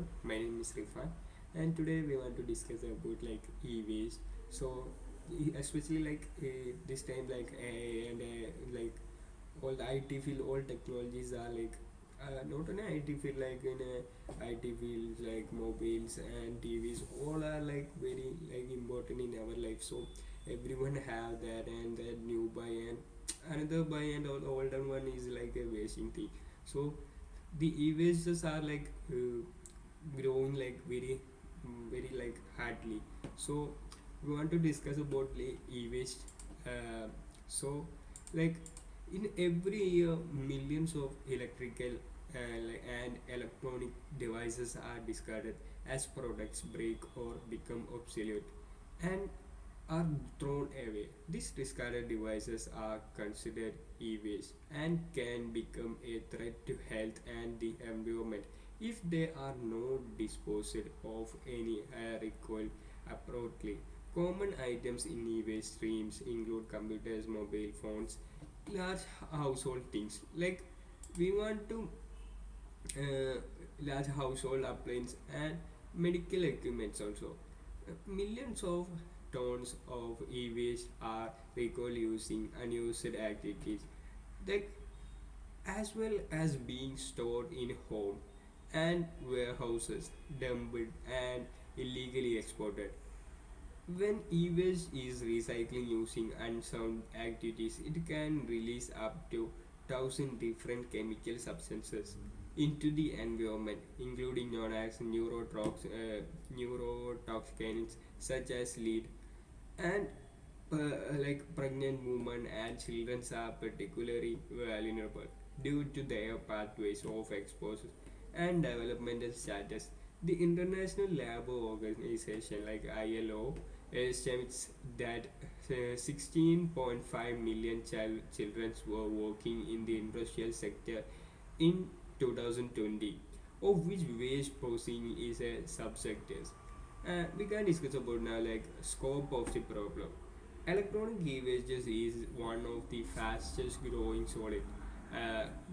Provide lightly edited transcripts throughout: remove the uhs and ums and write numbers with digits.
all. My name is Rifan, and today we want to discuss about like e-waste. So, especially this time, like AI and like all the IT field, all technologies are like not only IT field, like in IT field, like mobiles and TVs, all are like very like important in our life. So everyone have that and that new buy and another buy and all the older one is like a wasting thing. So the e-wastes are like growing like very like hardly. So we want to discuss about the e-waste. So like in every year millions of electrical and electronic devices are discarded as products break or become obsolete and are thrown away. These discarded devices are considered e-waste and can become a threat to health and the environment if they are not disposed of any recoil appropriately. Common items in e-waste streams include computers, mobile phones, large household things. Like we want to uh, large household appliances and medical equipments also. Millions of tons of e-waste are recalled using unused activities, like as well as being stored in home and warehouses, dumped and illegally exported. When e-waste is recycling using unsound activities, it can release up to 1,000 different chemical substances into the environment, including known as neurotoxins such as lead. And like pregnant women and children are particularly vulnerable due to their pathways of exposure and developmental status. The International Labour Organization, like ILO, estimates that 16.5 million children were working in the industrial sector in 2020, of which waste processing is a subsector. We can discuss about now like scope of the problem. Electronic e-waste is one of the fastest growing solid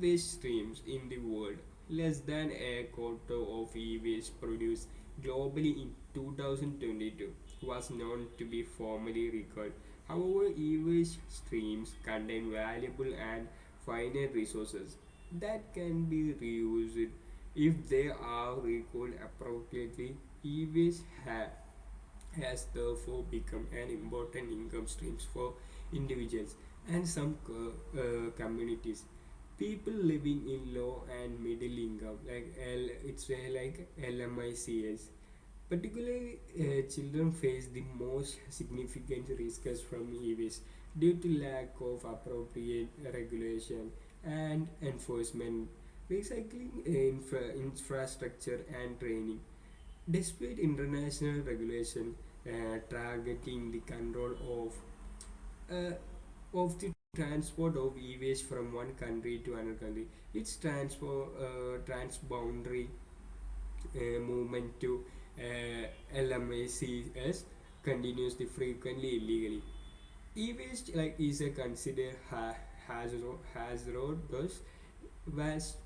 waste streams in the world. Less than a quarter of e-waste produced globally in 2022 was known to be formally recalled. However, e-waste streams contain valuable and finite resources that can be reused if they are recalled appropriately. E-waste has therefore become an important income stream for individuals and some communities. People living in low and middle income, like it's like LMICs. Particularly, children face the most significant risks from e-waste due to lack of appropriate regulation and enforcement, recycling infrastructure, and training. Despite international regulation targeting the control uh, of the transport of e-waste from one country to another country, its transboundary movement to LMACs continues the frequently illegally. E-waste like is a considered hazardous waste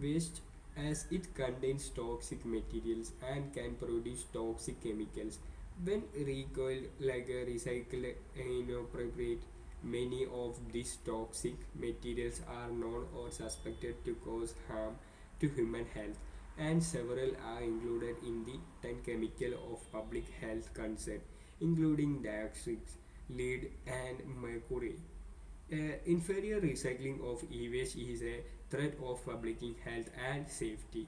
waste as it contains toxic materials and can produce toxic chemicals when recoiled like a recycled inappropriate. Many of these toxic materials are known or suspected to cause harm to human health, and several are included in the 10 chemical of public health concern, including dioxins, lead, and mercury. Inferior recycling of e-waste is a threat of public health and safety.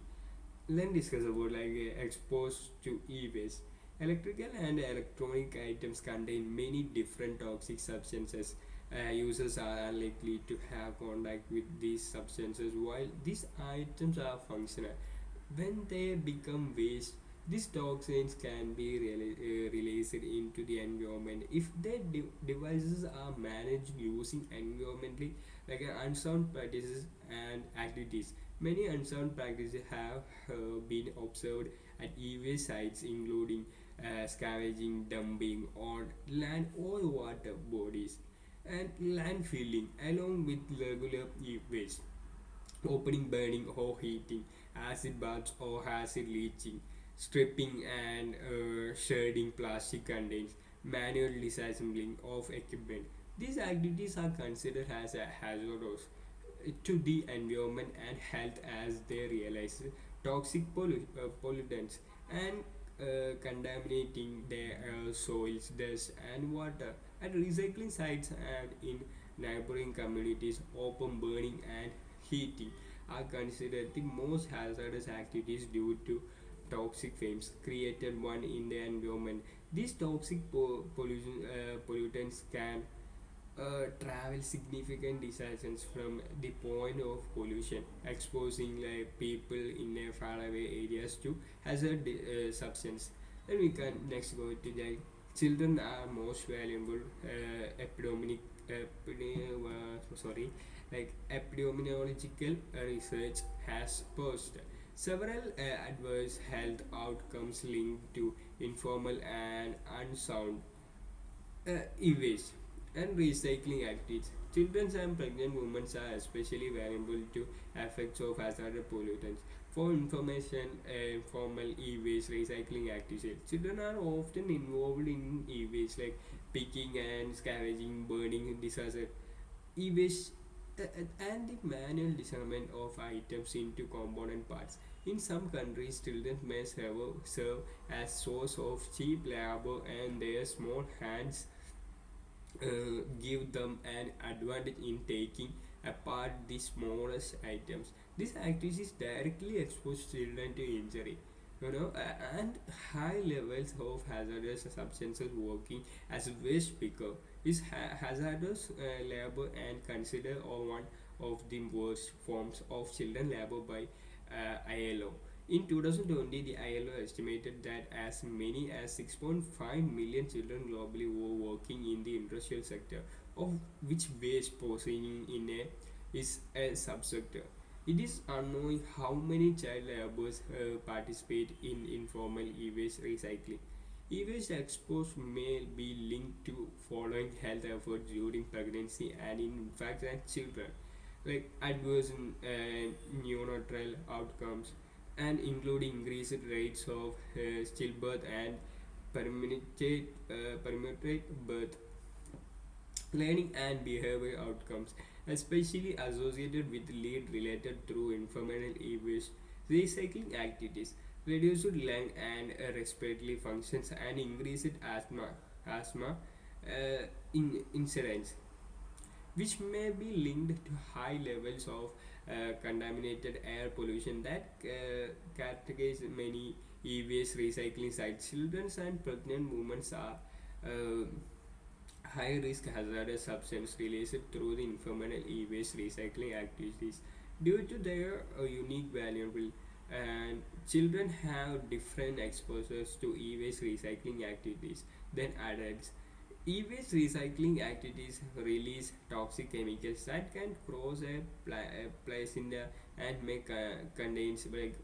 Let's discuss about like exposed to e-waste. Electrical and electronic items contain many different toxic substances. Users are likely to have contact with these substances while these items are functional. When they become waste, these toxins can be released into the environment if their devices are managed using environmentally like unsound practices and activities. Many unsound practices have been observed at e-waste sites, including scavenging, dumping on land or water bodies, and landfilling, along with regular e-waste, opening, burning, or heating. acid baths or acid leaching, stripping and shredding plastic contains, manual disassembling of equipment. These activities are considered as a hazardous to the environment and health as they realize toxic pollutants and contaminating their soils, dust, and water. At recycling sites and in neighboring communities, open burning and heating are considered the most hazardous activities due to toxic fumes created one in the environment. These toxic pollutants can travel significant distances from the point of pollution, exposing like people in a faraway areas to hazard substance. Then we can next go to the children are most valuable sorry, like epidemiological research has posed several adverse health outcomes linked to informal and unsound e-waste and recycling activities. Children and pregnant women are especially vulnerable to effects of hazardous pollutants. For information, formal e-waste recycling activities, children are often involved in e-waste like picking and scavenging, burning disaster e-waste and the manual disarmament of items into component parts. In some countries, children may serve as source of cheap labor and their small hands give them an advantage in taking apart the smallest items. These activities directly expose children to injury. And high levels of hazardous substances working as a waste picker is hazardous labor and considered one of the worst forms of children labor by ILO. In 2020, the ILO estimated that as many as 6.5 million children globally were working in the industrial sector, of which waste processing in a is a subsector. It is unknown how many child laborers participate in informal e-waste recycling. E-waste exposure may be linked to following health efforts during pregnancy and in infants and children, like adverse neonatal outcomes and including increased rates of stillbirth and permutate birth, learning and behavior outcomes, especially associated with lead related through informal e-waste recycling activities, reduced lung and respiratory functions, and increased asthma incidence, which may be linked to high levels of contaminated air pollution that characterize many e-waste recycling sites. Children and pregnant women are uh, high risk hazardous substance released through the informal e-waste recycling activities due to their unique valuable and children have different exposures to e-waste recycling activities than adults. E-waste recycling activities release toxic chemicals that can cause a place in the and make contains like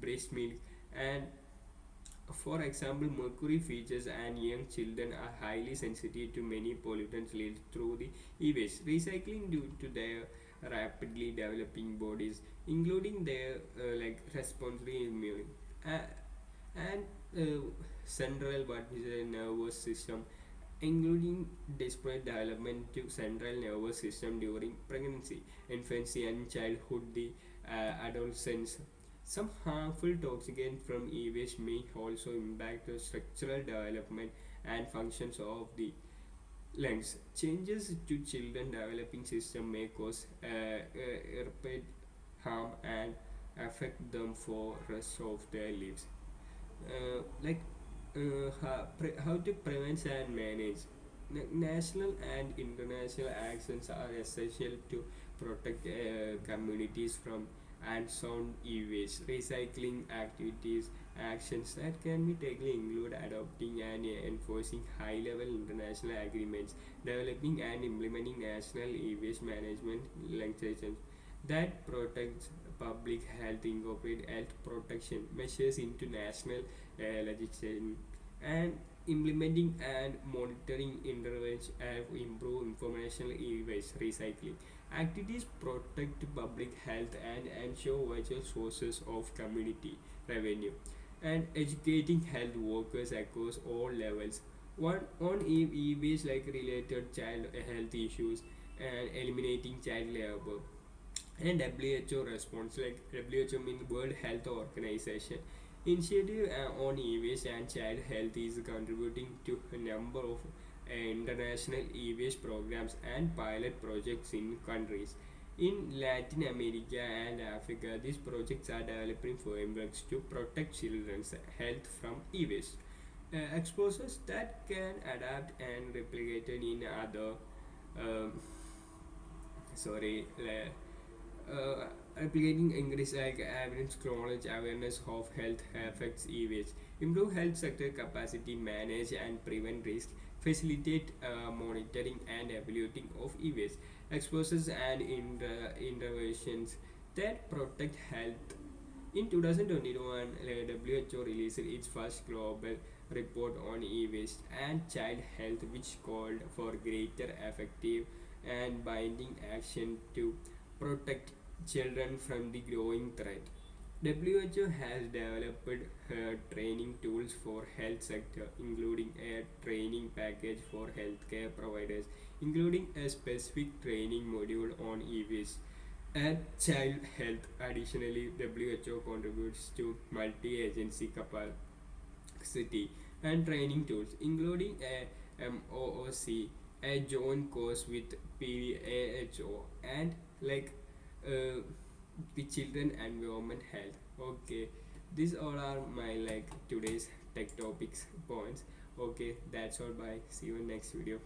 breast milk and for example, mercury features and young children are highly sensitive to many pollutants released through the e-waste recycling due to their rapidly developing bodies, including their respiratory immune and central what is a nervous system, including disparate development to central nervous system during pregnancy, infancy, and childhood, the adolescence. Some harmful toxicants from e-waste may also impact the structural development and functions of the lungs. Changes to children developing system may cause repeat harm and affect them for rest of their lives. How to prevent and manage. National and international actions are essential to protect communities from unsound e-waste. Recycling activities, actions that can be taken include adopting and enforcing high-level international agreements, developing and implementing national e-waste management legislation that protects public health, incorporate health protection measures into national legislation, and implementing and monitoring interventions and improve informational e-waste recycling. Activities protect public health and ensure vital sources of community revenue, and educating health workers across all levels. One on e-waste like related child health issues and eliminating child labor. And WHO response like WHO means World Health Organization initiative on e-waste and child health is contributing to a number of international e-waste programs and pilot projects in countries in Latin America and Africa. These projects are developing frameworks to protect children's health from e-waste exposures that can adapt and replicate in other um, sorry uh, replicating increase like evidence knowledge awareness of health effects e-waste, improve health sector capacity manage and prevent risk, facilitate monitoring and evaluating of e-waste exposures and interventions that protect health. In 2021, WHO released its first global report on e-waste and child health, which called for greater effective and binding action to protect children from the growing threat. WHO has developed training tools for health sector, including a training package for healthcare providers, including a specific training module on e-waste and child health. Additionally, WHO contributes to multi-agency capacity and training tools, including a MOOC, a joint course with PVAHO, and like uh, the children environment health. Okay, these all are my like today's tech topics points. Okay, that's all. Bye. See you in next video.